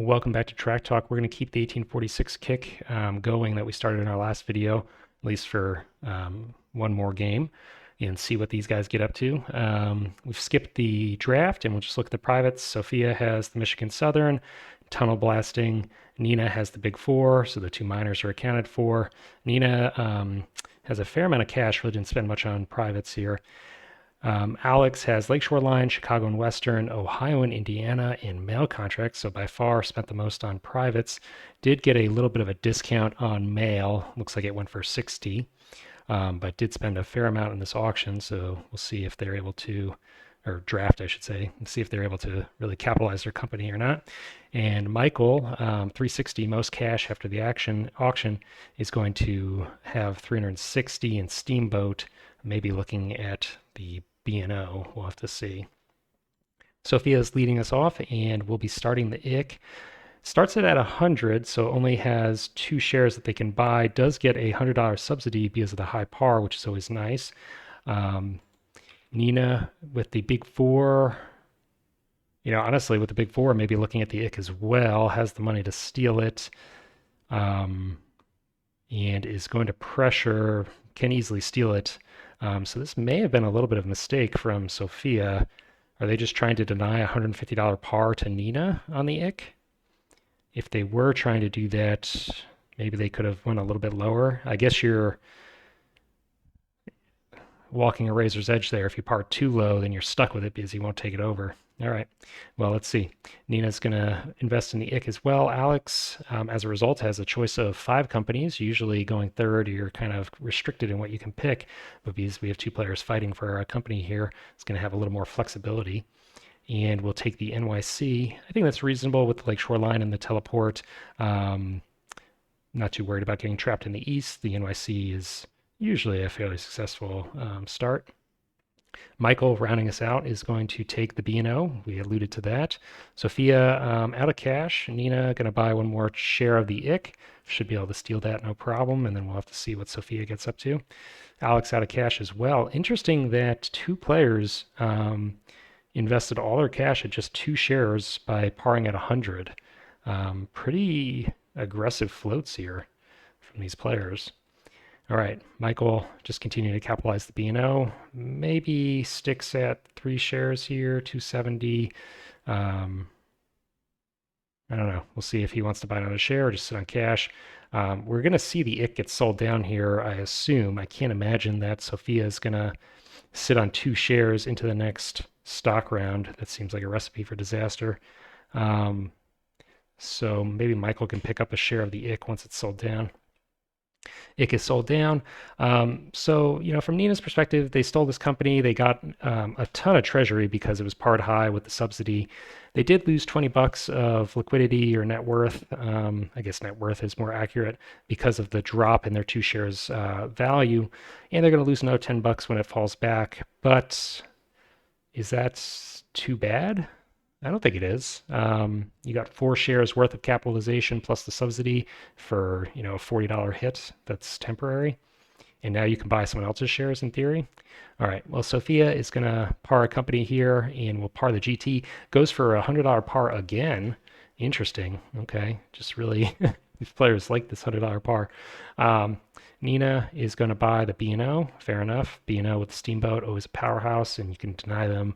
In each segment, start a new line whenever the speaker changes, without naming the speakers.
Welcome back to Track Talk. We're going to keep the 1846 kick going that we started in our last video, at least for one more game, and see what these guys get up to. We've skipped the draft, and we'll just look at the privates. Sophia has the Michigan Southern, Tunnel Blasting. Nina has the Big Four, so the two minors are accounted for. Nina has a fair amount of cash, really didn't spend much on privates here. Alex has Lakeshore Line, Chicago and Western, Ohio and Indiana in mail contracts, so by far spent the most on privates. Did get a little bit of a discount on mail. Looks like it went for 60, but did spend a fair amount in this auction, so we'll see if they're able to, or draft, I should say, and see if they're able to really capitalize their company or not. And Michael, 360 most cash after the auction, is going to have 360 in Steamboat, maybe looking at the B&O. We'll have to see. Sophia is leading us off, and we'll be starting the IC. Starts it at 100, so only has 2 shares that they can buy. Does get a $100 subsidy because of the high par, which is always nice. Nina with the Big Four. Honestly, with the Big Four, maybe looking at the IC as well, has the money to steal it, and is going to pressure, can easily steal it. So this may have been a little bit of a mistake from Sophia. Are they just trying to deny a $150 par to Nina on the IC? If they were trying to do that, maybe they could have went a little bit lower. I guess you're walking a razor's edge there. If you par too low, then you're stuck with it because you won't take it over. All right, well, let's see. Nina's going to invest in the IC as well. Alex, as a result, has a choice of 5 companies. Usually going third, you're kind of restricted in what you can pick, but because we have 2 players fighting for a company here, it's going to have a little more flexibility. And we'll take the NYC. I think that's reasonable with the Lakeshore Line and the teleport. Not too worried about getting trapped in the east. The NYC is usually a fairly successful start. Michael, rounding us out, is going to take the B&O. We alluded to that. Sophia out of cash. Nina going to buy one more share of the IC. Should be able to steal that, no problem. And then we'll have to see what Sophia gets up to. Alex out of cash as well. Interesting that 2 players invested all their cash at just 2 shares by parring at 100. Pretty aggressive floats here from these players. All right, Michael just continuing to capitalize the B&O. Maybe sticks at 3 shares here, 270. I don't know. We'll see if he wants to buy another share or just sit on cash. We're going to see the IC get sold down here, I assume. I can't imagine that Sophia is going to sit on 2 shares into the next stock round. That seems like a recipe for disaster. So maybe Michael can pick up a share of the IC once it's sold down. IC is sold down. So, from Nina's perspective, they stole this company. They got a ton of treasury because it was part high with the subsidy. They did lose 20 bucks of liquidity or net worth. I guess net worth is more accurate because of the drop in their 2 shares value. And they're going to lose another 10 bucks when it falls back. But is that too bad? I don't think it is. You got 4 shares worth of capitalization plus the subsidy for, a $40 hit. That's temporary. And now you can buy someone else's shares in theory. All right, well, Sophia is going to par a company here and we'll par the GT. Goes for a $100 par again. Interesting. Okay, just really, these players like this $100 par. Nina is going to buy the B&O. Fair enough. B&O with the Steamboat, always a powerhouse, and you can deny them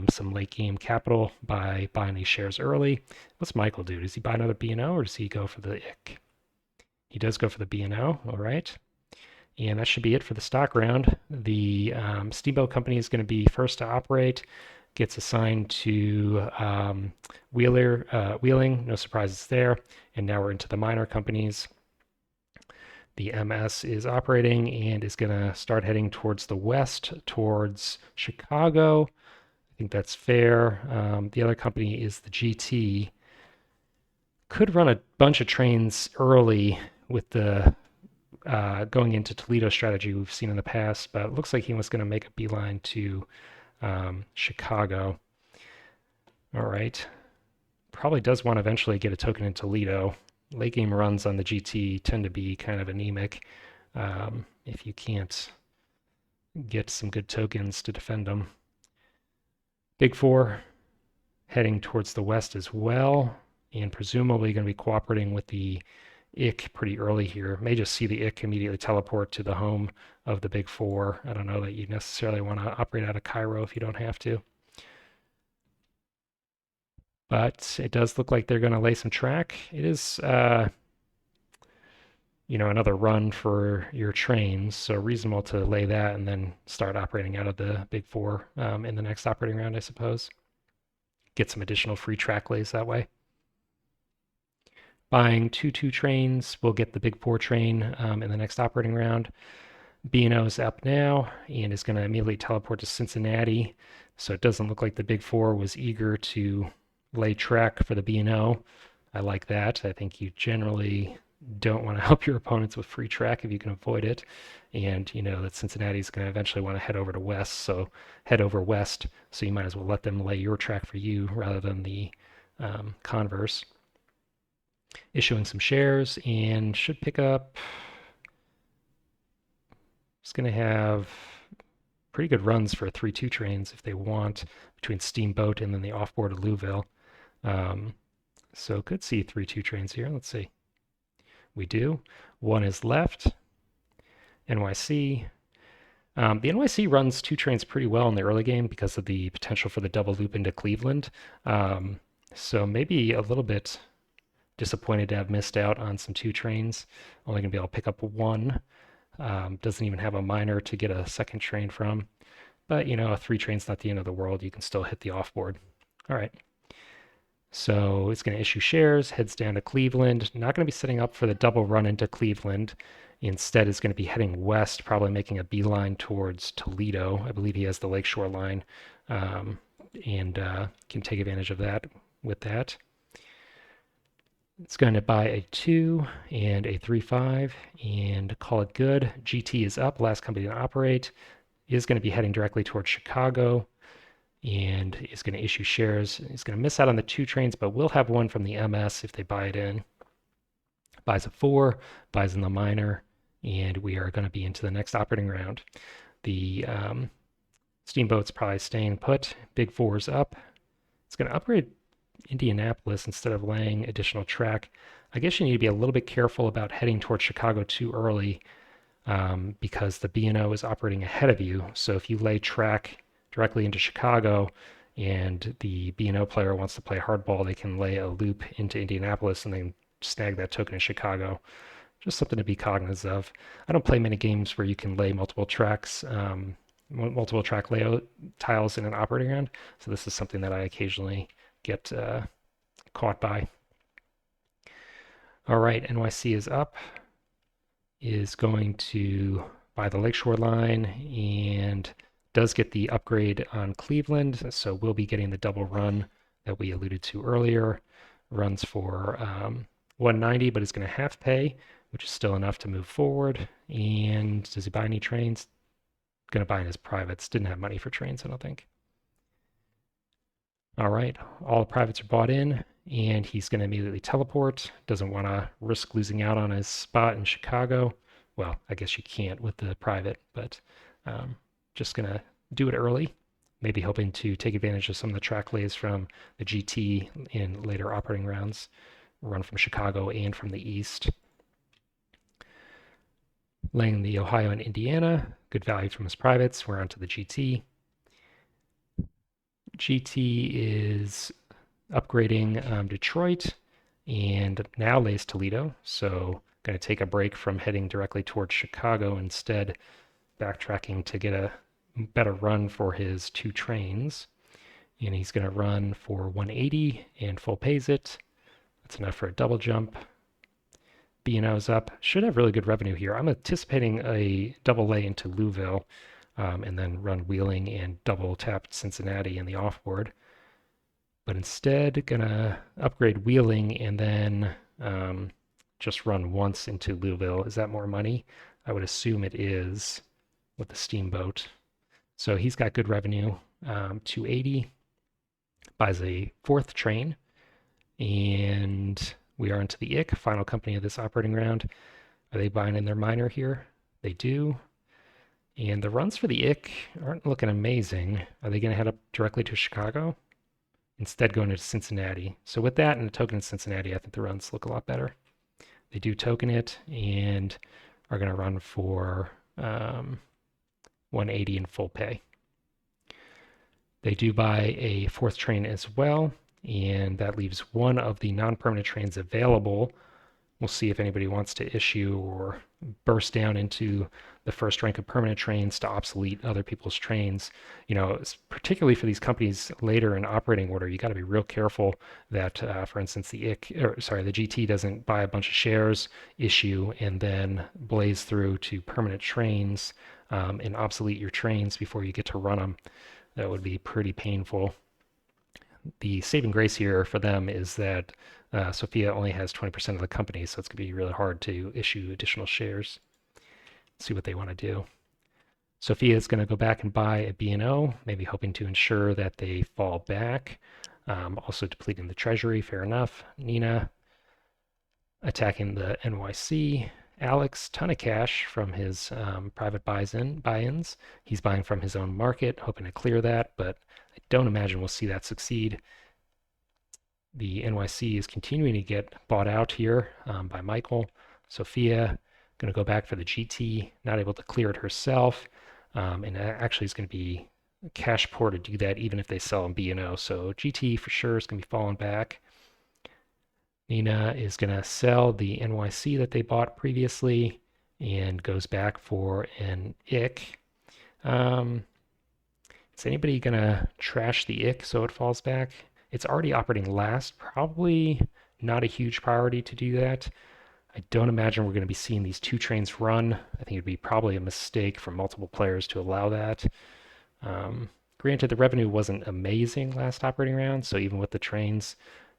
some late game capital by buying these shares early. What's Michael do? Does he buy another B&O or does he go for the IC? He does go for the B&O. All right. And that should be it for the stock round. The Steamboat company is going to be first to operate. Gets assigned to Wheeling. No surprises there. And now we're into the minor companies. The MS is operating and is going to start heading towards the west, towards Chicago. I think that's fair. The other company is the GT. Could run a bunch of trains early with the going into Toledo strategy we've seen in the past, but it looks like he was going to make a beeline to Chicago. All right. Probably does want to eventually get a token in Toledo. Late game runs on the GT tend to be kind of anemic if you can't get some good tokens to defend them. Big Four heading towards the west as well. and presumably going to be cooperating with the IC pretty early here. May just see the IC immediately teleport to the home of the big four. I don't know that you necessarily want to operate out of Cairo if you don't have to. But it does look like they're going to lay some track. It is, another run for your trains, so reasonable to lay that and then start operating out of the big four in the next operating round, I suppose. Get some additional free track lays that way. Buying 2-2 trains, we'll get the big four train in the next operating round. B&O is up now and is going to immediately teleport to Cincinnati. So it doesn't look like the big four was eager to lay track for the B&O. I like that. I think you generally don't want to help your opponents with free track if you can avoid it. And you know that Cincinnati is going to eventually want to head over to west, so head over west. So you might as well let them lay your track for you rather than the converse. Issuing some shares and should pick up. It's going to have pretty good runs for 3-2 trains if they want between Steamboat and then the offboard of Louisville. So could see 3-2 trains here. Let's see. We do. One is left. NYC. The NYC runs 2 trains pretty well in the early game because of the potential for the double loop into Cleveland. So maybe a little bit disappointed to have missed out on some 2 trains. Only going to be able to pick up 1. Doesn't even have a miner to get a second train from. But, a 3 train's not the end of the world. You can still hit the offboard. All right. So it's going to issue shares, heads down to Cleveland. Not going to be setting up for the double run into Cleveland. Instead, is going to be heading west, probably making a beeline towards Toledo. I believe he has the Lakeshore line and can take advantage of that with that. It's going to buy a 2 and a 3-5 and call it good. GT is up, last company to operate. Is going to be heading directly towards Chicago and is going to issue shares. He's going to miss out on the 2 trains, but will have 1 from the MS if they buy it in. Buys a 4, buys in the minor, and we are going to be into the next operating round. The Steamboat's probably staying put. Big 4's up. It's going to upgrade Indianapolis instead of laying additional track. I guess you need to be a little bit careful about heading towards Chicago too early because the B&O is operating ahead of you. So if you lay track directly into Chicago and the B&O player wants to play hardball, they can lay a loop into Indianapolis and then snag that token in Chicago. Just something to be cognizant of. I don't play many games where you can lay multiple tracks, multiple track layout tiles in an operating round. So this is something that I occasionally get caught by. All right, NYC is up, is going to buy the Lakeshore line and does get the upgrade on Cleveland, so we'll be getting the double run that we alluded to earlier. Runs for 190, but is going to half pay, which is still enough to move forward. And does he buy any trains? Going to buy in his privates. Didn't have money for trains, I don't think. All right, all the privates are bought in, and he's going to immediately teleport. Doesn't want to risk losing out on his spot in Chicago. Well, I guess you can't with the private, but just going to do it early, maybe hoping to take advantage of some of the track lays from the GT in later operating rounds, run from Chicago and from the east. Laying the Ohio and Indiana, good value from his privates. We're onto the GT. GT is upgrading Detroit and now lays Toledo. So going to take a break from heading directly towards Chicago, instead backtracking to get a better run for his 2 trains. And he's going to run for 180 and full pays it. That's enough for a double jump. B&O's up. Should have really good revenue here. I'm anticipating a double lay into Louisville and then run Wheeling and double tap Cincinnati in the offboard. But instead, gonna upgrade Wheeling and then just run once into Louisville. Is that more money? I would assume it is with the Steamboat. So he's got good revenue. 280. Buys a 4th train. And we are into the IC, final company of this operating round. Are they buying in their minor here? They do. And the runs for the IC aren't looking amazing. Are they going to head up directly to Chicago? instead going to Cincinnati. So with that and the token in Cincinnati, I think the runs look a lot better. They do token it and are going to run for 180 in full pay. They do buy a fourth train as well, and that leaves one of the non-permanent trains available. We'll see if anybody wants to issue or burst down into the first rank of permanent trains to obsolete other people's trains. You know, particularly for these companies later in operating order, you got to be real careful that, for instance, the GT doesn't buy a bunch of shares, issue, and then blaze through to permanent trains and obsolete your trains before you get to run them. That would be pretty painful. The saving grace here for them is that SOFIA only has 20% of the company, so it's going to be really hard to issue additional shares. See what they want to do. SOFIA is going to go back and buy a B&O, maybe hoping to ensure that they fall back. Also depleting the treasury, fair enough. Nina attacking the NYC. Alex, ton of cash from his private buy-ins. He's buying from his own market, hoping to clear that, but I don't imagine we'll see that succeed. The NYC is continuing to get bought out here by Michael. SOFIA going to go back for the GT, not able to clear it herself, and actually is going to be cash poor to do that even if they sell in B&O. So GT for sure is going to be falling back. Nina is going to sell the NYC that they bought previously and goes back for an IC. Is anybody going to trash the IC so it falls back? It's already operating last. Probably not a huge priority to do that. I don't imagine we're going to be seeing these two trains run. I think it'd be probably a mistake for multiple players to allow that. Granted, the revenue wasn't amazing last operating round, so even with the trains,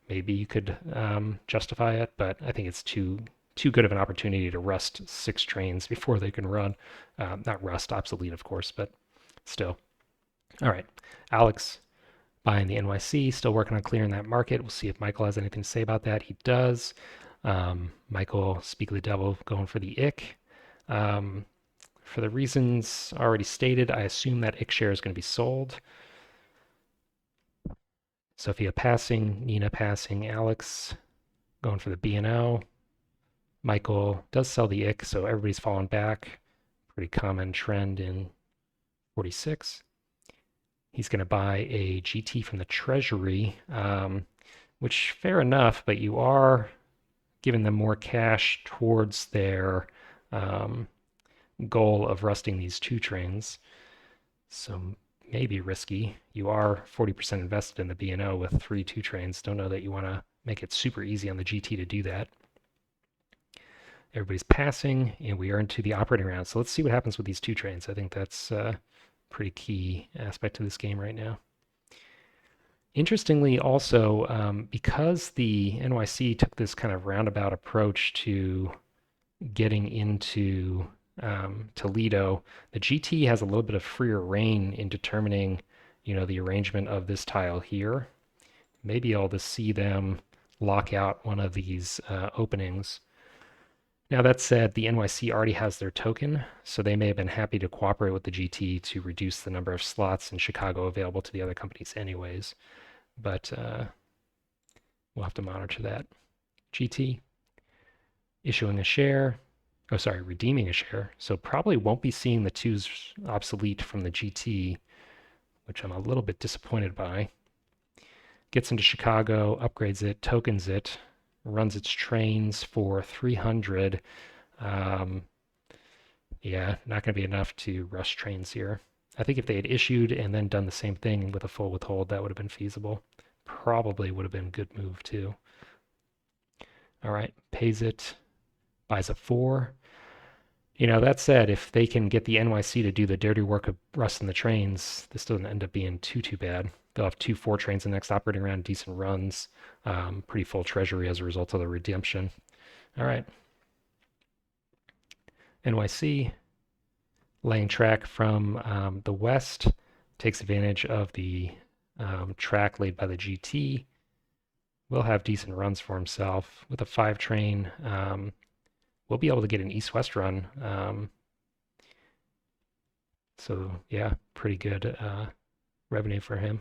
maybe you could justify it, but I think it's too good of an opportunity to rust 6 trains before they can run. Not rust, obsolete, of course, but still. All right, Alex buying the NYC, still working on clearing that market. We'll see if Michael has anything to say about that. He does. Michael, speak of the devil, going for the IC. For the reasons already stated, I assume that IC share is going to be sold. SOFIA passing, Nina passing, Alex going for the B&O. Michael does sell the IC, so everybody's falling back. Pretty common trend in 46. He's going to buy a GT from the Treasury, which fair enough, but you are giving them more cash towards their goal of rusting these 2 trains. So maybe risky. You are 40% invested in the B&O with 3 2 trains. Don't know that you want to make it super easy on the GT to do that. Everybody's passing, and we are into the operating round. So let's see what happens with these 2 trains. I think that's a pretty key aspect to this game right now. Interestingly, also, because the NYC took this kind of roundabout approach to getting into Toledo, the GT has a little bit of freer reign in determining, the arrangement of this tile here. Maybe I'll just see them lock out one of these openings. Now that said, the NYC already has their token, so they may have been happy to cooperate with the GT to reduce the number of slots in Chicago available to the other companies anyways. But we'll have to monitor that. GT issuing a share. Redeeming a share. So probably won't be seeing the 2s obsolete from the GT, which I'm a little bit disappointed by. Gets into Chicago, upgrades it, tokens it, runs its trains for 300. Yeah, not going to be enough to rush trains here. I think if they had issued and then done the same thing with a full withhold, that would have been feasible. Probably would have been a good move too. All right, pays it, buys a 4. That said, if they can get the NYC to do the dirty work of rusting the trains, this doesn't end up being too bad. They'll have 2 4 trains in the next operating round, decent runs, pretty full treasury as a result of the redemption. All right. NYC, laying track from the west, takes advantage of the track laid by the GT. Will have decent runs for himself. With a 5 train, we'll be able to get an east-west run. So yeah, pretty good revenue for him.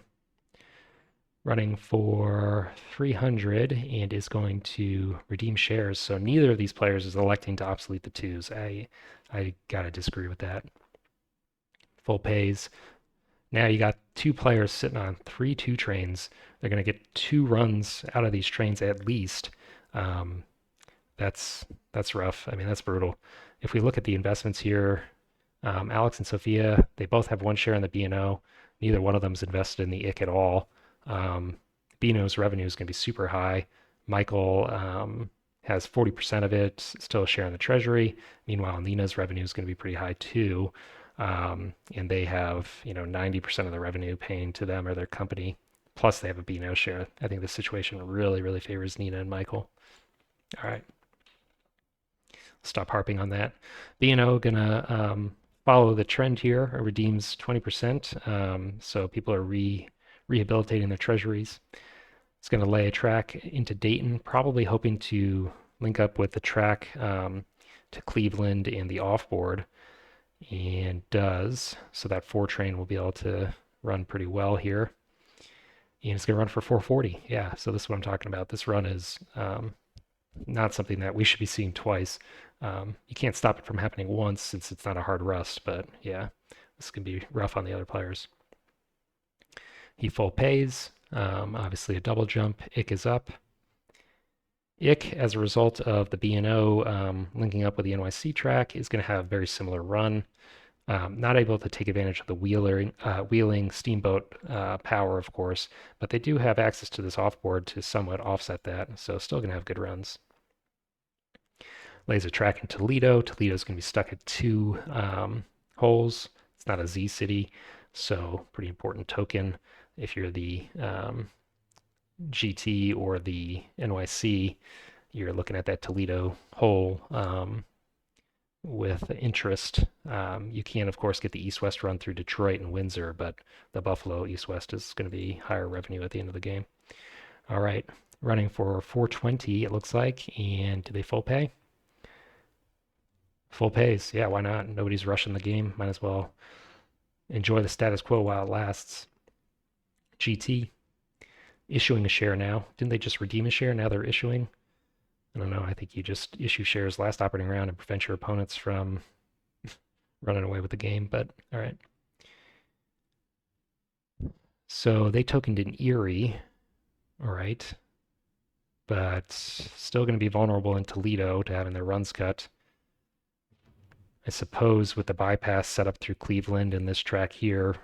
running for 300 and is going to redeem shares. So neither of these players is electing to obsolete the twos. I gotta disagree with that. Full pays. Now you got two players sitting on 3-2 trains. They're going to get 2 runs out of these trains at least. Um, that's rough. I mean, that's brutal. If we look at the investments here, Alex and Sophia, they both have 1 share in the B&O. Neither one of them is invested in the IC at all. B&O's revenue is going to be super high. Michael has 40% of it, still a share in the treasury. Meanwhile, Nina's revenue is going to be pretty high too. And they have 90% of the revenue paying to them or their company. Plus, they have a B&O share. I think the situation really, really favors Nina and Michael. All right, stop harping on that. B&O gonna follow the trend here. It redeems 20%. So people are rehabilitating their treasuries. It's going to lay a track into Dayton, probably hoping to link up with the track to Cleveland and the offboard, and does. So that 4 train will be able to run pretty well here. And it's going to run for 440. Yeah, so this is what I'm talking about. This run is not something that we should be seeing twice. You can't stop it from happening once since it's not a hard rust, but yeah, this can be rough on the other players. He full pays. Obviously a double jump. IC is up. IC, as a result of the B&O linking up with the NYC track, is going to have a very similar run. Not able to take advantage of the wheeling steamboat power, of course, but they do have access to this offboard to somewhat offset that, so still going to have good runs. Lays a track in Toledo. Toledo's going to be stuck at 2 holes. It's not a Z city, so pretty important token. If you're the GT or the NYC, you're looking at that Toledo hole with interest. You can, of course, get the east-west run through Detroit and Windsor, but the Buffalo east-west is going to be higher revenue at the end of the game. All right, running for 420, it looks like. And do they full pay? Full pays. Yeah, why not? Nobody's rushing the game. Might as well enjoy the status quo while it lasts. GT issuing a share now. Didn't they just redeem a share? Now they're issuing. I don't know. I think you just issue shares last operating round and prevent your opponents from running away with the game, but all right. So they tokened in Erie, all right, but still going to be vulnerable in Toledo to having their runs cut. I suppose with the bypass set up through Cleveland and this track here,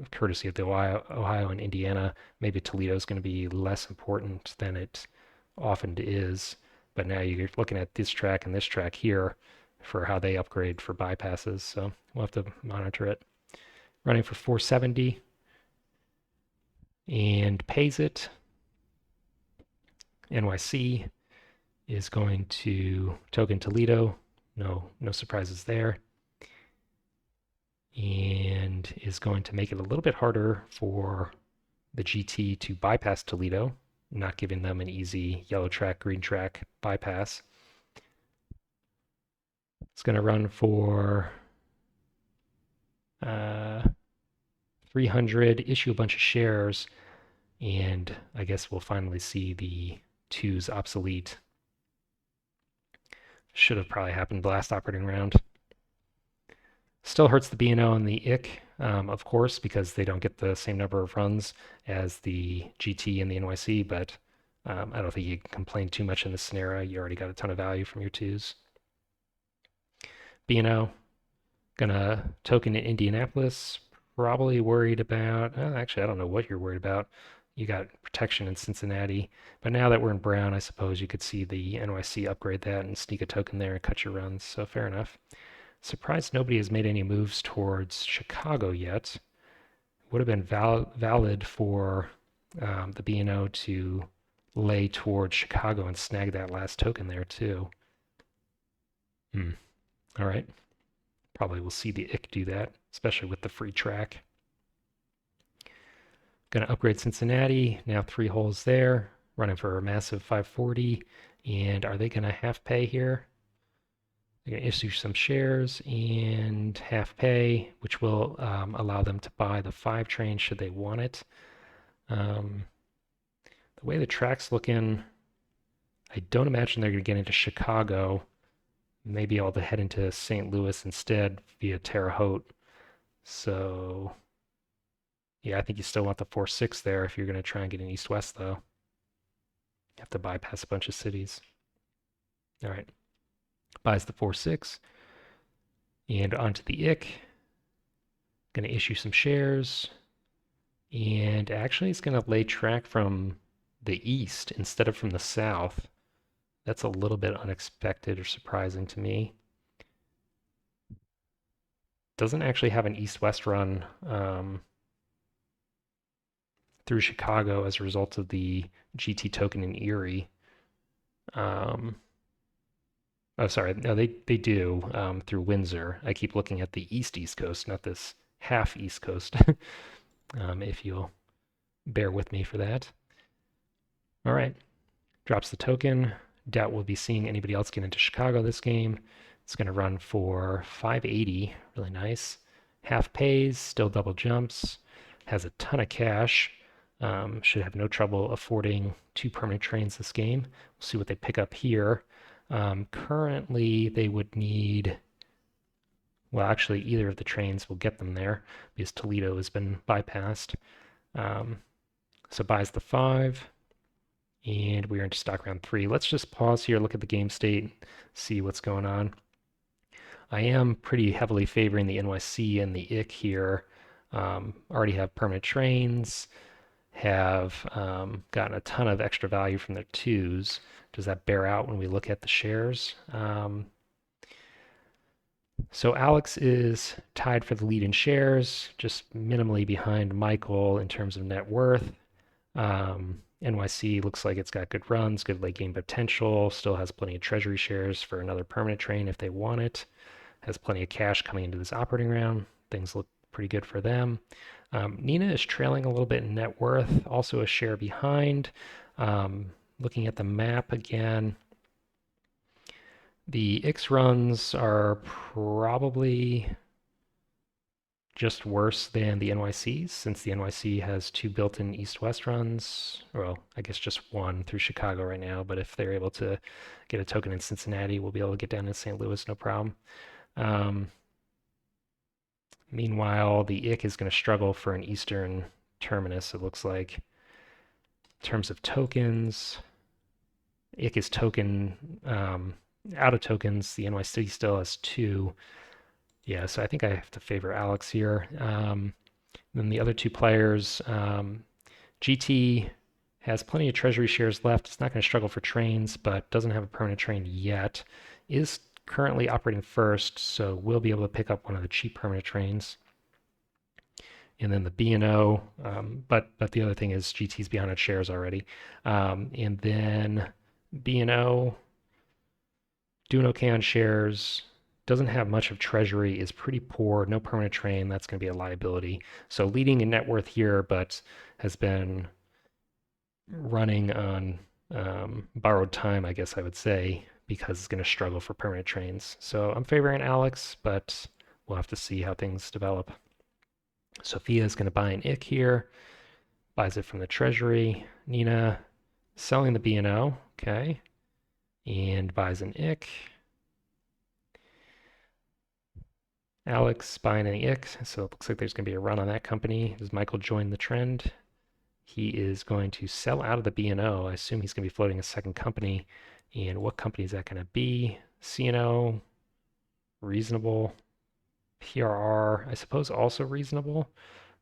courtesy of the Ohio and Indiana, maybe Toledo's going to be less important than it often is. But now you're looking at this track and this track here for how they upgrade for bypasses. So we'll have to monitor it. Running for 470 and pays it. NYC is going to token Toledo. No surprises there. And is going to make it a little bit harder for the GT to bypass Toledo, not giving them an easy yellow track, green track bypass. It's going to run for 300, issue a bunch of shares, and I guess we'll finally see the twos obsolete. Should have probably happened last operating round. Still hurts the B&O and the IC, of course, because they don't get the same number of runs as the GT and the NYC, but I don't think you can complain too much in this scenario. You already got a ton of value from your twos. B&O, gonna token in Indianapolis, probably worried about, actually, I don't know what you're worried about. You got protection in Cincinnati, but now that we're in brown, I suppose you could see the NYC upgrade that and sneak a token there and cut your runs, so fair enough. Surprised nobody has made any moves towards Chicago yet. Would have been valid for the B&O to lay towards Chicago and snag that last token there too. All right. Probably we'll see the IC do that, especially with the free track. Going to upgrade Cincinnati. Now 3 holes there. Running for a massive 540. And are they going to half pay here? They're going to issue some shares and half pay, which will allow them to buy the 5 train should they want it. The way the track's looking, I don't imagine they're going to get into Chicago. Maybe I'll head into St. Louis instead via Terre Haute. So, yeah, I think you still want the 4-6 there if you're going to try and get an east-west, though. You have to bypass a bunch of cities. All right, buys the 4-6. And onto the IC. Going to issue some shares. And actually, it's going to lay track from the east instead of from the south. That's a little bit unexpected or surprising to me. Doesn't actually have an east-west run through Chicago as a result of the GT token in Erie. Oh, sorry. No, they do through Windsor. I keep looking at the east coast, not this half east coast, if you'll bear with me for that. All right. Drops the token. Doubt we'll be seeing anybody else get into Chicago this game. It's going to run for 580. Really nice. Half pays, still double jumps. Has a ton of cash. Should have no trouble affording 2 permanent trains this game. We'll see what they pick up here. Currently, they would need, well, actually, either of the trains will get them there because Toledo has been bypassed. So buys the 5, and we're into stock round 3. Let's just pause here, look at the game state, see what's going on. I am pretty heavily favoring the NYC and the IC here. Already have permanent trains, have gotten a ton of extra value from their 2s. Does that bear out when we look at the shares? So Alex is tied for the lead in shares, just minimally behind Michael in terms of net worth. NYC looks like it's got good runs, good late game potential, still has plenty of treasury shares for another permanent train if they want it, has plenty of cash coming into this operating round. Things look pretty good for them. Nina is trailing a little bit in net worth, also a share behind. Looking at the map again, the X runs are probably just worse than the NYCs, since the NYC has 2 built-in east-west runs. Well, I guess just 1 through Chicago right now, but if they're able to get a token in Cincinnati, we'll be able to get down to St. Louis, no problem. Meanwhile, the IC is going to struggle for an eastern terminus, it looks like. In terms of tokens, IC is token out of tokens. The NYC still has 2. Yeah, so I think I have to favor Alex here. Then the other 2 players, GT has plenty of treasury shares left. It's not going to struggle for trains, but doesn't have a permanent train yet. Is currently operating first, so we'll be able to pick up one of the cheap permanent trains. And then the B&O, but the other thing is GT's behind on shares already. And then B&O doing okay on shares, doesn't have much of treasury, is pretty poor, no permanent train, that's going to be a liability. So leading in net worth here, but has been running on borrowed time, I guess I would say, because it's going to struggle for permanent trains. So I'm favoring Alex, but we'll have to see how things develop. Sophia is going to buy an IC here, buys it from the treasury. Nina selling the B&O, okay, and buys an IC. Alex buying an IC, so it looks like there's going to be a run on that company. Does Michael join the trend? He is going to sell out of the B&O. I assume he's going to be floating a second company. And what company is that going to be? C&O, reasonable. PRR, I suppose also reasonable.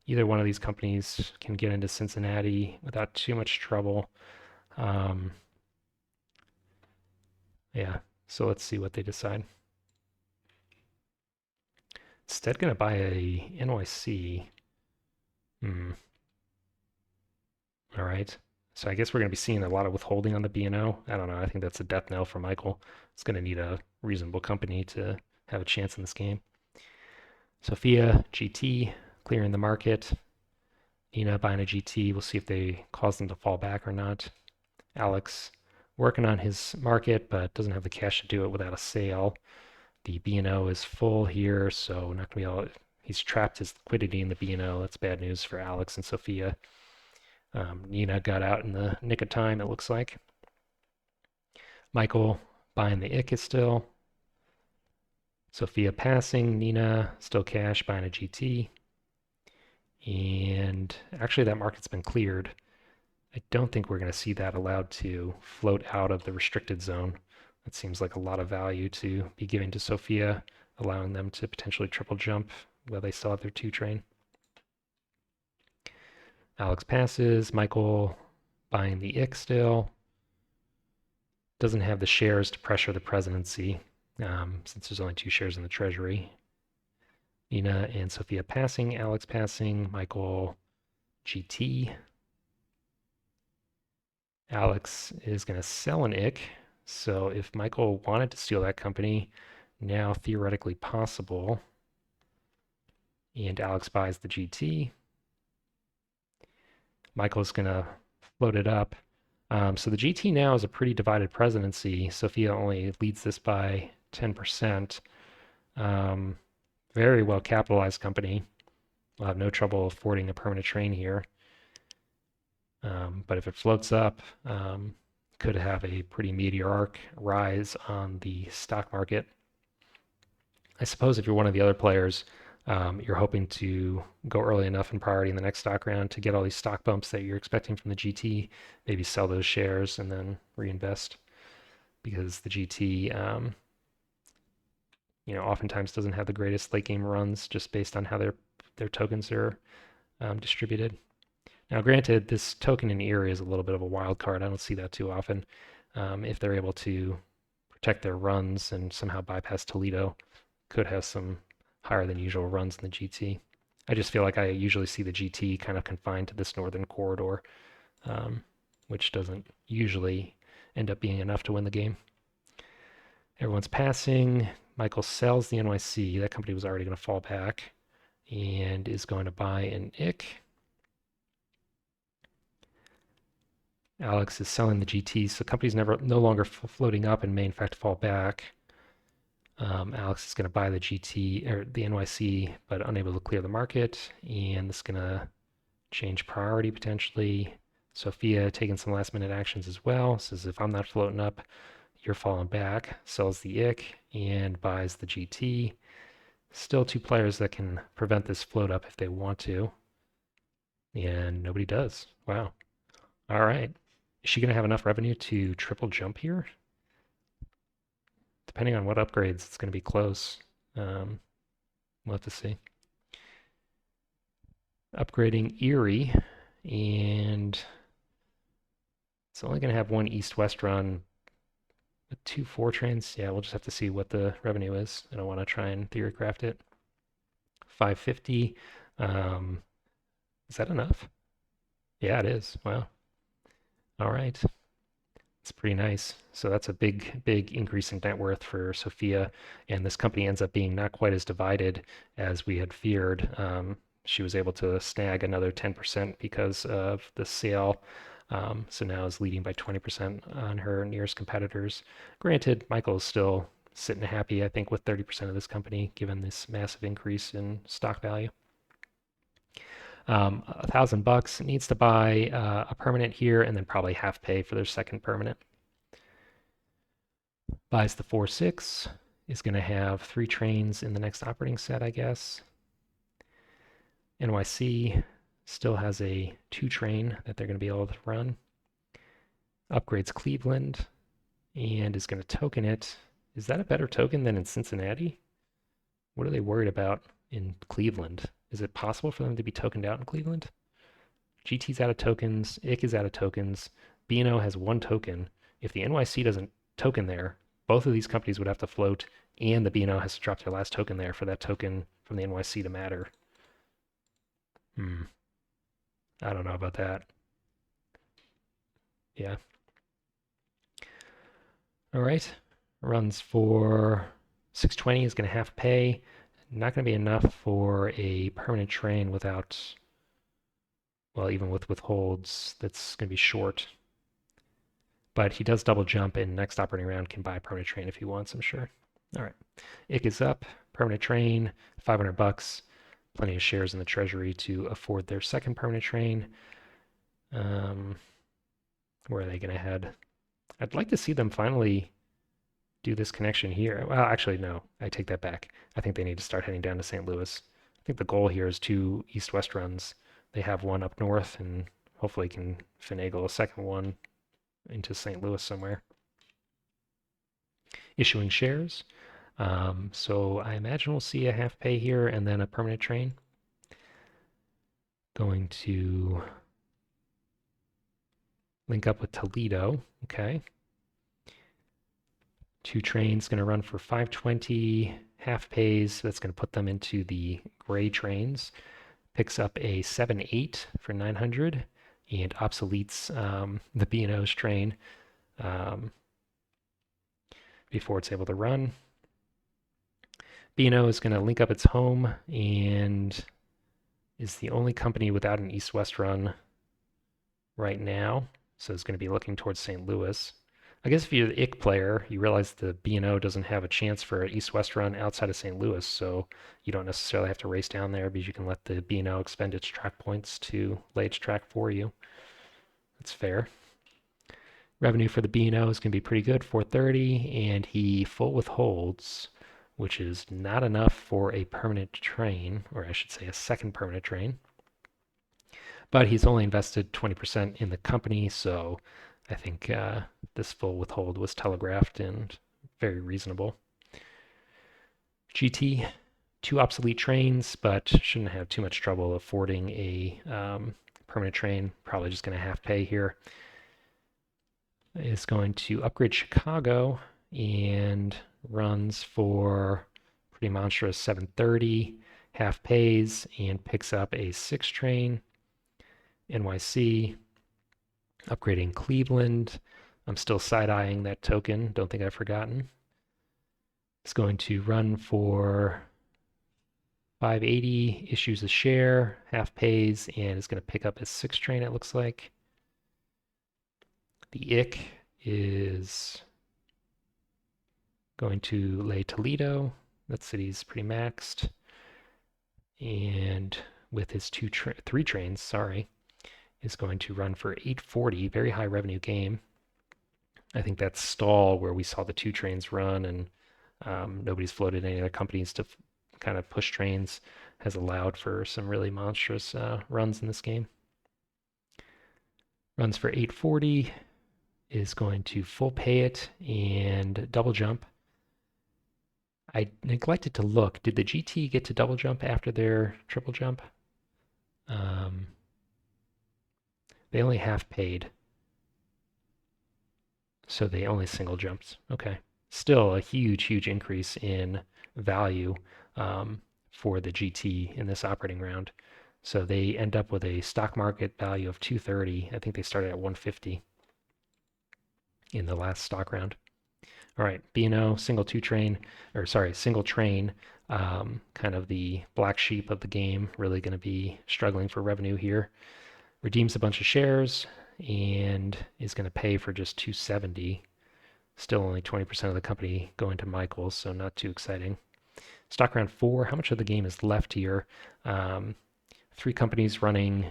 Either one of these companies can get into Cincinnati without too much trouble. Yeah, so let's see what they decide. Instead, going to buy a NYC. All right. So I guess we're going to be seeing a lot of withholding on the B&O. I don't know. I think that's a death knell for Michael. It's going to need a reasonable company to have a chance in this game. Sophia, GT, clearing the market. Nina buying a GT. We'll see if they cause them to fall back or not. Alex working on his market, but doesn't have the cash to do it without a sale. The B&O is full here, so not going to be able. He's trapped his liquidity in the B&O. That's bad news for Alex and Sophia. Nina got out in the nick of time, it looks like. Michael buying the IC is still. Sophia passing, Nina still cash buying a GT. And actually that market's been cleared. I don't think we're going to see that allowed to float out of the restricted zone. That seems like a lot of value to be giving to Sophia, allowing them to potentially triple jump while they still have their 2 train. Alex passes, Michael buying the IC still. Doesn't have the shares to pressure the presidency since there's only 2 shares in the treasury. Nina and Sophia passing, Alex passing, Michael GT. Alex is going to sell an IC. So if Michael wanted to steal that company, now theoretically possible. And Alex buys the GT. Michael's going to float it up. So the GT now is a pretty divided presidency. Sophia only leads this by 10%. Very well capitalized company. We'll have no trouble affording a permanent train here. But if it floats up, could have a pretty meteoric rise on the stock market. I suppose if you're one of the other players, you're hoping to go early enough in priority in the next stock round to get all these stock bumps that you're expecting from the GT, maybe sell those shares and then reinvest, because the GT oftentimes doesn't have the greatest late game runs just based on how their tokens are distributed. Now, granted, this token in Erie is a little bit of a wild card. I don't see that too often. If they're able to protect their runs and somehow bypass Toledo, could have some higher than usual runs in the GT. I just feel like I usually see the GT kind of confined to this northern corridor, which doesn't usually end up being enough to win the game. Everyone's passing. Michael sells the NYC. That company was already going to fall back and is going to buy an IC. Alex is selling the GT, so the company's no longer floating up and may in fact fall back. Alex is going to buy the GT or the NYC, but unable to clear the market, and this is going to change priority potentially. Sophia taking some last minute actions as well. Says if I'm not floating up, you're falling back. Sells the IC and buys the GT. Still 2 players that can prevent this float up if they want to, and nobody does. Wow. All right. Is she going to have enough revenue to triple jump here? Depending on what upgrades, it's going to be close. We'll have to see. Upgrading Erie, and it's only going to have 1 east-west run with 2 4 trains. Yeah, we'll just have to see what the revenue is. I don't want to try and theory craft it. 550. Is that enough? Yeah, it is. Wow. All right. It's pretty nice. So that's a big, big increase in net worth for Sophia. And this company ends up being not quite as divided as we had feared. She was able to snag another 10% because of the sale. So now is leading by 20% on her nearest competitors. Granted, Michael is still sitting happy, I think, with 30% of this company, given this massive increase in stock value. $1,000 needs to buy a permanent here and then probably half pay for their second permanent. Buys the 4-6, is going to have 3 trains in the next operating set, I guess. NYC still has a 2 train that they're going to be able to run. Upgrades Cleveland and is going to token it. Is that a better token than in Cincinnati? What are they worried about in Cleveland? Is it possible for them to be tokened out in Cleveland? GT's out of tokens, IC is out of tokens, B&O has 1 token. If the NYC doesn't token there, both of these companies would have to float, and the B&O has to drop their last token there for that token from the NYC to matter. I don't know about that. Yeah. All right. Runs for 620 is going to have pay. Not going to be enough for a permanent train without, well, even with withholds, that's going to be short. But he does double jump, and next operating round can buy a permanent train if he wants, I'm sure. All right. IC is up. Permanent train, $500. Plenty of shares in the treasury to afford their second permanent train. Um, where are they going to head? I'd like to see them finally do this connection here. Well, actually, no, I take that back. I think they need to start heading down to St. Louis. I think the goal here is 2 east-west runs. They have one up north and hopefully can finagle a second one into St. Louis somewhere. Issuing shares. So I imagine we'll see a half pay here and then a permanent train. Going to link up with Toledo. Okay. 2 trains going to run for 520 half pays. That's going to put them into the gray trains. Picks up a 7-8 for 900 and obsoletes the B&O's train before it's able to run. B&O is going to link up its home and is the only company without an east-west run right now. So it's going to be looking towards St. Louis. I guess if you're the IC player, you realize the B&O doesn't have a chance for an east-west run outside of St. Louis, so you don't necessarily have to race down there because you can let the B&O expend its track points to lay its track for you. That's fair. Revenue for the B&O is going to be pretty good, 430, and he full withholds, which is not enough for a permanent train, or I should say a second permanent train. But he's only invested 20% in the company, so I think this full withhold was telegraphed and very reasonable. GT, 2 obsolete trains, but shouldn't have too much trouble affording a permanent train. Probably just going to half pay here. Is going to upgrade Chicago and runs for pretty monstrous 730, half pays, and picks up a 6 train. NYC, upgrading Cleveland. I'm still side-eyeing that token. Don't think I've forgotten. It's going to run for 580, issues a share, half pays, and is going to pick up a 6 train, it looks like. The IC is going to lay Toledo. That city's pretty maxed. And with his 3 trains, sorry, is going to run for 840, very high revenue game. I think that stall where we saw the 2 trains run and nobody's floated any other companies to kind of push trains has allowed for some really monstrous runs in this game. Runs for 840, is going to full pay it and double jump. I neglected to look. Did the GT get to double jump after their triple jump? They only half paid. So they only single jumped. Okay. Still a huge, huge increase in value for the GT in this operating round. So they end up with a stock market value of 230. I think they started at 150 in the last stock round. All right, B&O, single train, kind of the black sheep of the game, really going to be struggling for revenue here. Redeems a bunch of shares and is going to pay for just 270. Still only 20% of the company going to Michaels, so not too exciting. Stock round 4, how much of the game is left here? 3 companies running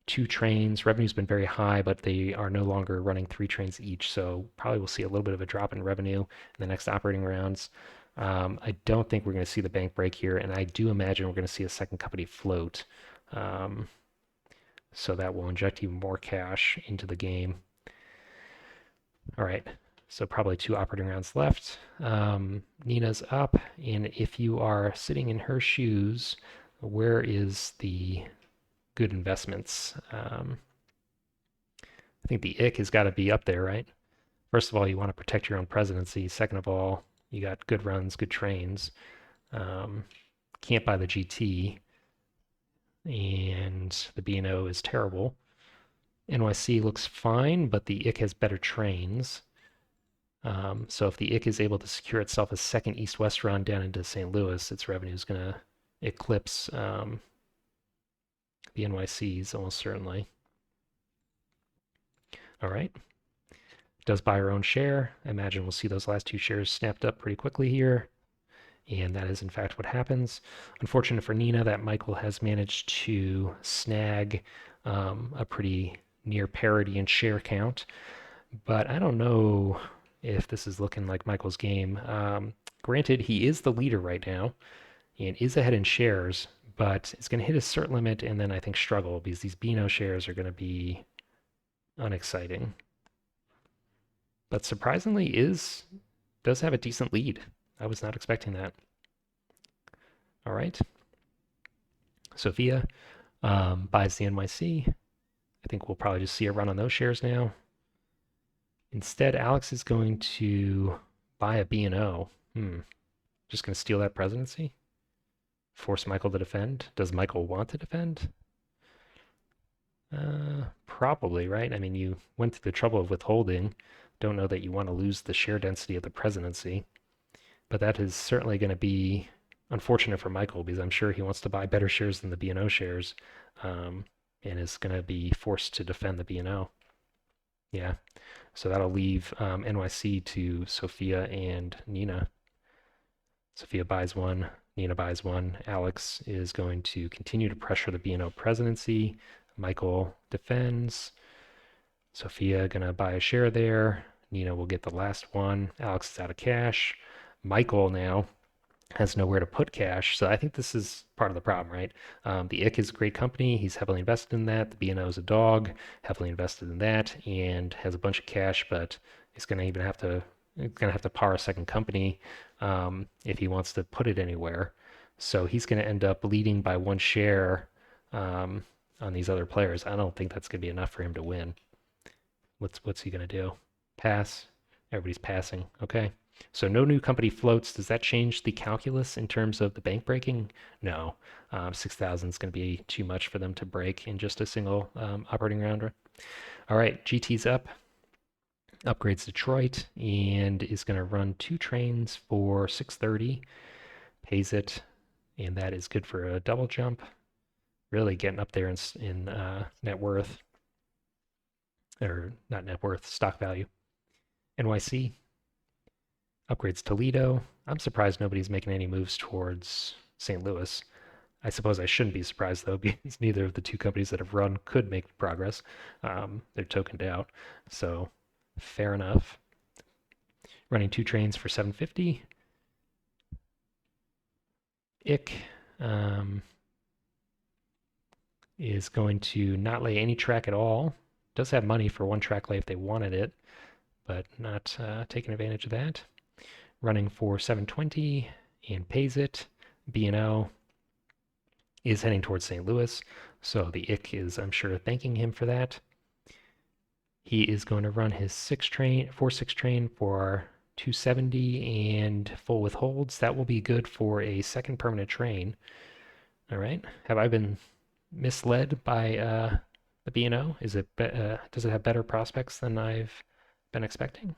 2 trains. Revenue's been very high, but they are no longer running 3 trains each, so probably we'll see a little bit of a drop in revenue in the next operating rounds. I don't think we're going to see the bank break here, and I do imagine we're going to see a second company float. So that will inject even more cash into the game. All right, so probably 2 operating rounds left. Nina's up, and if you are sitting in her shoes, where is the good investments? I think the IC has got to be up there, right? First of all, you want to protect your own presidency. Second of all, you got good runs, good trains. Can't buy the GT, and the B&O is terrible. NYC looks fine, but the IC has better trains. So if the IC is able to secure itself a second east-west run down into St. Louis, its revenue is going to eclipse the NYC's almost certainly. All right. Does buy her own share. I imagine we'll see those last 2 shares snapped up pretty quickly here. And that is in fact what happens. Unfortunate for Nina that Michael has managed to snag a pretty near parity in share count. But I don't know if this is looking like Michael's game. Granted, he is the leader right now and is ahead in shares, but it's going to hit a certain limit and then I think struggle because these Beano shares are going to be unexciting. But surprisingly, does have a decent lead. I was not expecting that. All right. Sophia buys the NYC. I think we'll probably just see a run on those shares now. Instead, Alex is going to buy a B&O. Just going to steal that presidency? Force Michael to defend? Does Michael want to defend? Probably, right? I mean, you went through the trouble of withholding. Don't know that you want to lose the share density of the presidency. But that is certainly going to be unfortunate for Michael because I'm sure he wants to buy better shares than the B&O shares and is going to be forced to defend the B&O. Yeah. So that'll leave NYC to Sophia and Nina. Sophia buys one, Nina buys one. Alex is going to continue to pressure the B&O presidency. Michael defends. Sophia gonna buy a share there. Nina will get the last one. Alex is out of cash. Michael now has nowhere to put cash. So I think this is part of the problem, right? The IC is a great company. He's heavily invested in that. The B&O is a dog, heavily invested in that, and has a bunch of cash, but he's gonna even have to par a second company if he wants to put it anywhere. So he's going to end up leading by one share on these other players. I don't think that's going to be enough for him to win. What's he going to do? Pass. Everybody's passing. Okay. So no new company floats. Does that change the calculus in terms of the bank breaking? No. 6,000 is going to be too much for them to break in just a single operating round. All right. GT's up. Upgrades Detroit and is going to run 2 trains for 630. Pays it, and that is good for a double jump. Really getting up there in net worth, or not net worth, stock value. NYC upgrades Toledo. I'm surprised nobody's making any moves towards St. Louis. I suppose I shouldn't be surprised though, because neither of the two companies that have run could make progress. They're tokened out, so fair enough. Running 2 trains for 750. IC is going to not lay any track at all. Does have money for 1 track lay if they wanted it, but not taking advantage of that. Running for 720 and pays it. B&O is heading towards St. Louis, so the IC is, I'm sure, thanking him for that. He is going to run his 4-6 train for 270 and full withholds. That will be good for a second permanent train. All right. Have I been misled by the B&O? Does it have better prospects than I've been expecting?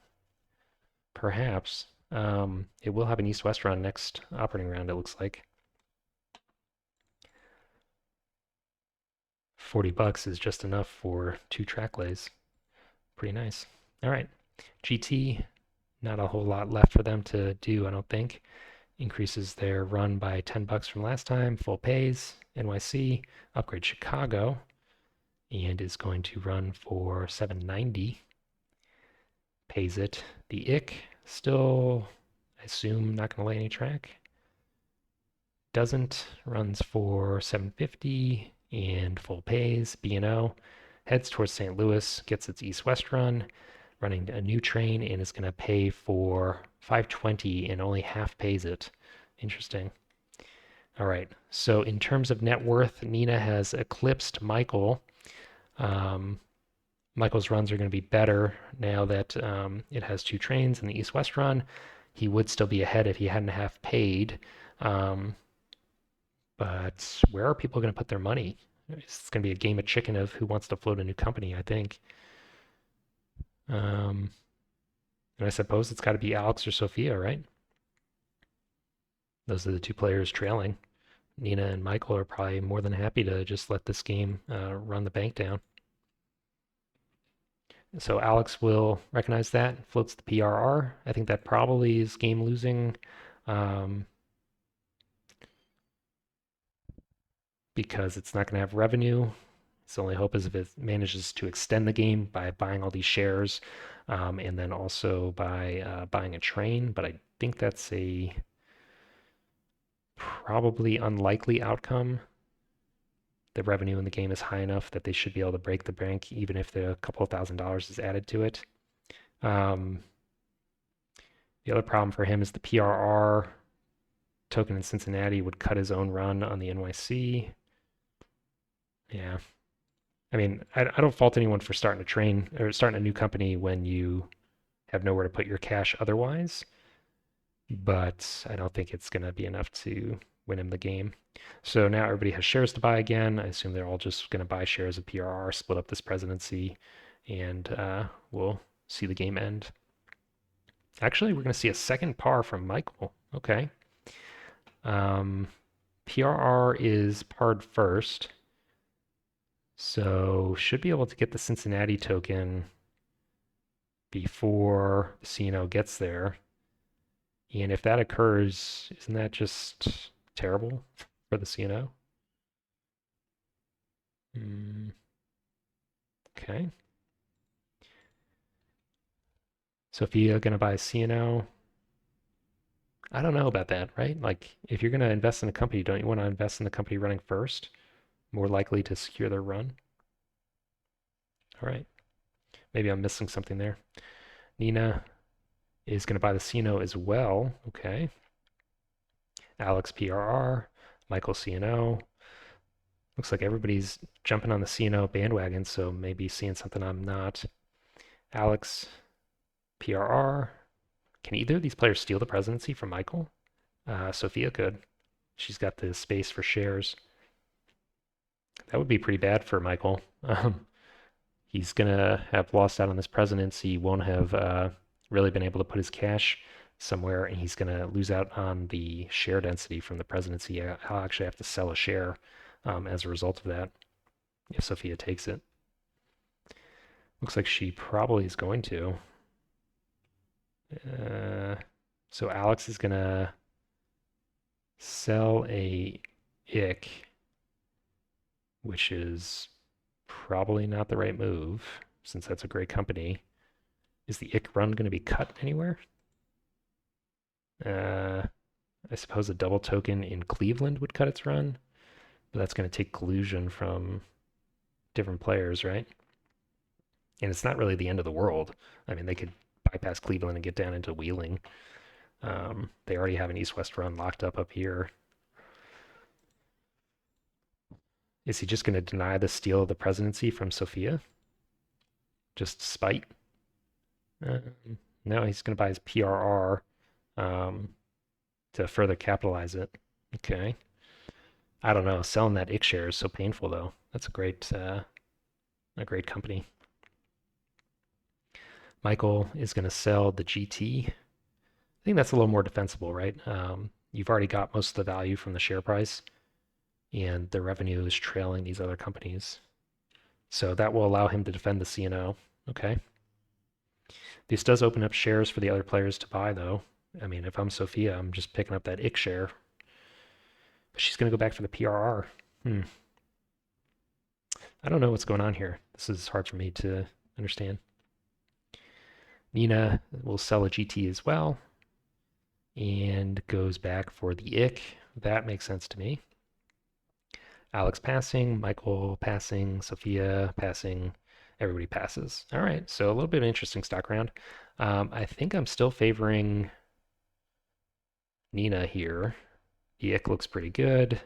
Perhaps. It will have an east-west run next operating round, it looks like. $40 is just enough for 2 track lays. Pretty nice. All right. GT, not a whole lot left for them to do, I don't think. Increases their run by $10 from last time. Full pays. NYC, upgrade Chicago, and is going to run for 790. Pays it. The IC, still, I assume, not going to lay any track. Doesn't, runs for 750 and full pays. B&O heads towards St. Louis, gets its east-west run, running a new train, and is going to pay for 520 and only half pays it. Interesting. All right. So in terms of net worth, Nina has eclipsed Michael. Michael's runs are going to be better now that it has 2 trains in the east-west run. He would still be ahead if he hadn't half paid. But where are people going to put their money? It's going to be a game of chicken of who wants to float a new company, I think. And I suppose it's got to be Alex or Sophia, right? Those are the 2 players trailing. Nina and Michael are probably more than happy to just let this game run the bank down. So Alex will recognize that, floats the PRR. I think that probably is game losing because it's not going to have revenue. Its only hope is if it manages to extend the game by buying all these shares, and then also by buying a train. But I think that's a probably unlikely outcome. The revenue in the game is high enough that they should be able to break the bank, even if the couple of $1,000s is added to it. Um, the other problem for him is the PRR token in Cincinnati would cut his own run on the NYC. Yeah. I mean, I don't fault anyone for starting a train or starting a new company when you have nowhere to put your cash otherwise, but I don't think it's going to be enough to win him the game. So now everybody has shares to buy again. I assume they're all just going to buy shares of PRR, split up this presidency, and we'll see the game end. Actually, we're going to see a second par from Michael. Okay. PRR is parred first, so should be able to get the Cincinnati token before the CNO gets there. And if that occurs, isn't that just terrible for the CNO? Okay. Sophia gonna buy CNO. I don't know about that, right? Like, if you're gonna invest in a company, don't you want to invest in the company running first? More likely to secure their run. All right. Maybe I'm missing something there. Nina is gonna buy the CNO as well. Okay. Alex PRR, Michael CNO. Looks like everybody's jumping on the CNO bandwagon, so maybe seeing something I'm not. Alex PRR. Can either of these players steal the presidency from Michael? Sophia could. She's got the space for shares. That would be pretty bad for Michael. He's gonna have lost out on this presidency. He won't have really been able to put his cash somewhere, and he's gonna lose out on the share density from the presidency. I'll actually have to sell a share as a result of that if Sophia takes it. Looks like she probably is going to. So Alex is gonna sell a IC, which is probably not the right move since that's a great company. Is the IC run going to be cut anywhere? I suppose a double token in Cleveland would cut its run, but that's going to take collusion from different players, right? And it's not really the end of the world. I mean, they could bypass Cleveland and get down into Wheeling. They already have an east-west run locked up here. Is he just going to deny the steal of the presidency from Sophia? Just spite? No, he's going to buy his PRR to further capitalize it. Okay. I don't know. Selling that IC share is so painful, though. That's a great company. Michael is going to sell the GT. I think that's a little more defensible, right? You've already got most of the value from the share price, and the revenue is trailing these other companies. So that will allow him to defend the CNO. Okay. This does open up shares for the other players to buy, though. I mean, if I'm Sophia, I'm just picking up that IC share. But she's going to go back for the PRR. I don't know what's going on here. This is hard for me to understand. Nina will sell a GT as well and goes back for the IC. That makes sense to me. Alex passing, Michael passing, Sophia passing, everybody passes. All right, so a little bit of an interesting stock round. I think I'm still favoring Nina here. The IC looks pretty good.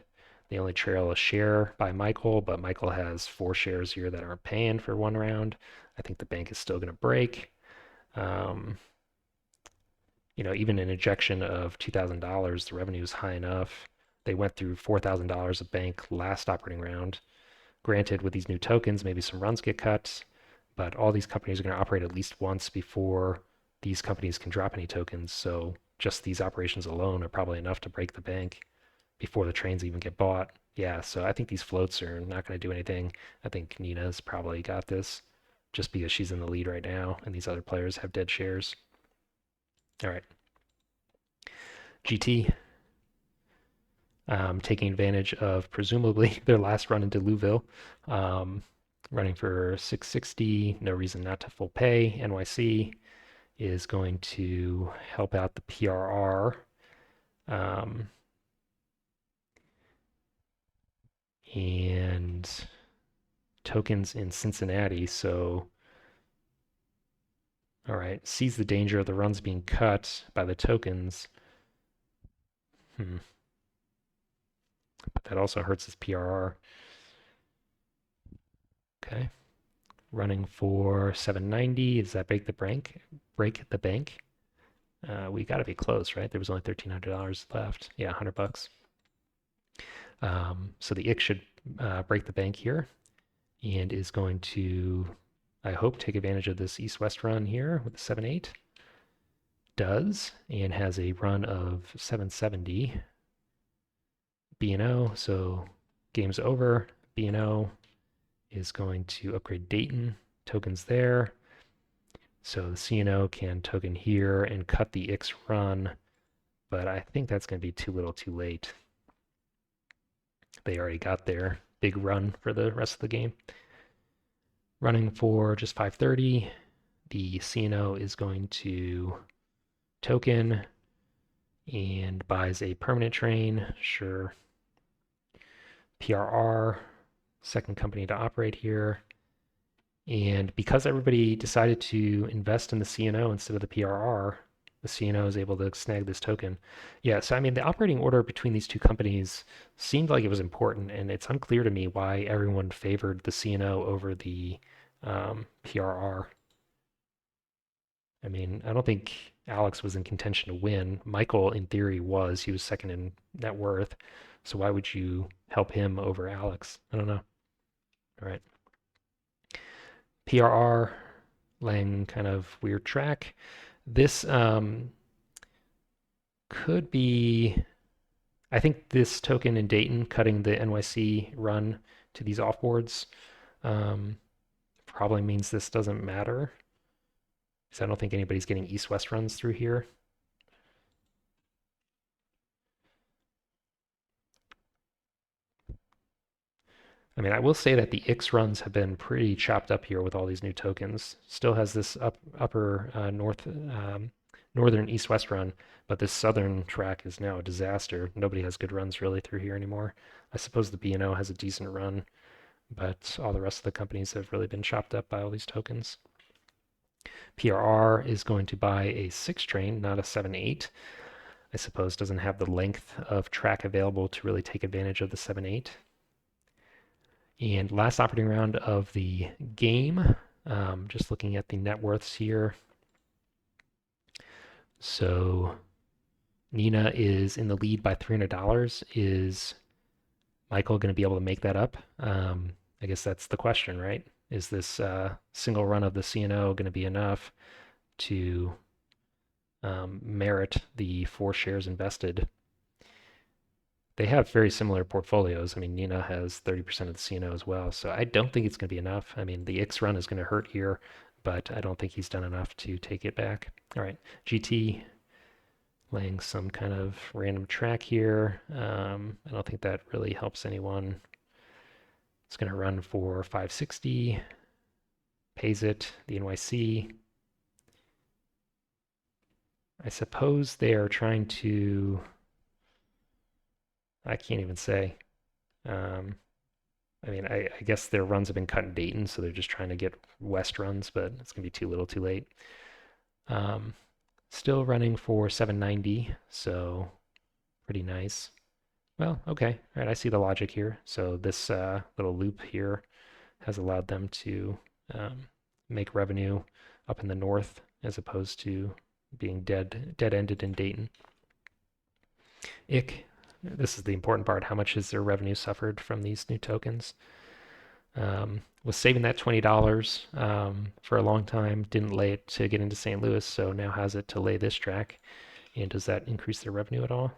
They only trail a share by Michael, but Michael has 4 shares here that aren't paying for one round. I think the bank is still going to break. Even an injection of $2,000, the revenue is high enough. They went through $4,000 of bank last operating round. Granted, with these new tokens, maybe some runs get cut, but all these companies are going to operate at least once before these companies can drop any tokens. So just these operations alone are probably enough to break the bank before the trains even get bought. Yeah, so I think these floats are not going to do anything. I think Nina's probably got this just because she's in the lead right now and these other players have dead shares. All right. GT taking advantage of presumably their last run into Louisville. running for 660, no reason not to full pay. NYC is going to help out the PRR. And tokens in Cincinnati. So, all right, sees the danger of the runs being cut by the tokens. But that also hurts his PRR. Okay. Running for 790. Does that break the bank? Break the bank? We got to be close, right? There was only $1,300 left. Yeah, $100. So the IC should break the bank here and is going to, I hope, take advantage of this east-west run here with the 7-8. Does, and has a run of 770. B&O, so game's over. B&O is going to upgrade Dayton, tokens there. So the CNO can token here and cut the X run, but I think that's going to be too little too late. They already got their big run for the rest of the game. Running for just 530, the CNO is going to token and buys a permanent train. Sure. PRR, second company to operate here. And because everybody decided to invest in the CNO instead of the PRR, the CNO is able to snag this token. Yeah, so I mean, the operating order between these two companies seemed like it was important, and it's unclear to me why everyone favored the CNO over the PRR. I mean, I don't think Alex was in contention to win. Michael, in theory, was. He was second in net worth. So why would you help him over Alex? I don't know. All right. PRR, laying kind of weird track. This could be, I think this token in Dayton cutting the NYC run to these offboards probably means this doesn't matter. Because I don't think anybody's getting east-west runs through here. I mean, I will say that the X runs have been pretty chopped up here with all these new tokens. Still has this upper northern east-west run, but this southern track is now a disaster. Nobody has good runs really through here anymore. I suppose the B&O has a decent run, but all the rest of the companies have really been chopped up by all these tokens. PRR is going to buy a 6 train, not a 7-8. I suppose doesn't have the length of track available to really take advantage of the 7-8. And last operating round of the game, just looking at the net worths here. So Nina is in the lead by $300. Is Michael going to be able to make that up? I guess that's the question, right? Is this single run of the CNO going to be enough to merit the 4 shares invested? They have very similar portfolios. I mean, Nina has 30% of the CNO as well, so I don't think it's going to be enough. I mean, the X run is going to hurt here, but I don't think he's done enough to take it back. All right, GT laying some kind of random track here. I don't think that really helps anyone. It's going to run for 560, pays it, the NYC. I suppose they are trying to, I can't even say. I mean, I guess their runs have been cut in Dayton, so they're just trying to get west runs, but it's going to be too little too late. Still running for 790, so pretty nice. Well, okay. All right, I see the logic here. So this little loop here has allowed them to make revenue up in the north as opposed to being dead-ended in Dayton. IC, this is the important part. How much has their revenue suffered from these new tokens? Was saving that $20 for a long time, didn't lay it to get into St. Louis, so now has it to lay this track. And does that increase their revenue at all?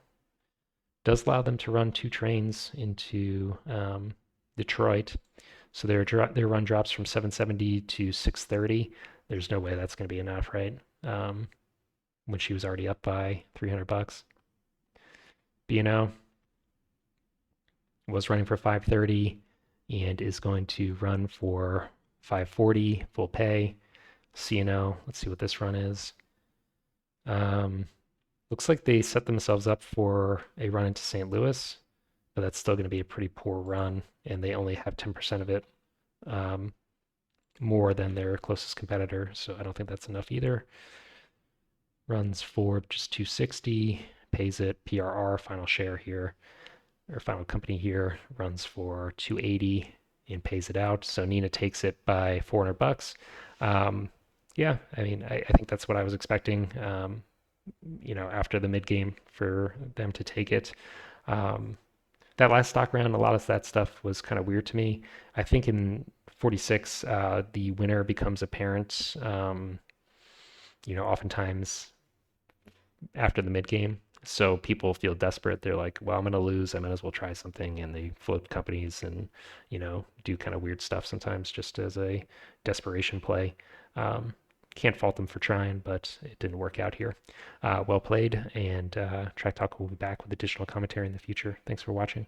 Does allow them to run 2 trains into Detroit. So their run drops from 770 to 630. There's no way that's going to be enough, right? When she was already up by $300. B&O was running for 530. and is going to run for 540 full pay. CNO, let's see what this run is. Um, Looks like they set themselves up for a run into St. Louis, but that's still going to be a pretty poor run, and they only have 10% of it, um, more than their closest competitor, so I don't think that's enough either. Runs for just 260, pays it PRR, final share here, or final company here, runs for 280 and pays it out. So Nina takes it by $400. Yeah, I mean, I think that's what I was expecting. After the mid game for them to take it. Um, that last stock round, a lot of that stuff was kind of weird to me. I think in 46, the winner becomes apparent. Oftentimes after the mid game. So people feel desperate. They're like, well, I'm going to lose. I might as well try something. And they float companies and, do kind of weird stuff sometimes just as a desperation play. Can't fault them for trying, but it didn't work out here. Well played. And Track Talk will be back with additional commentary in the future. Thanks for watching.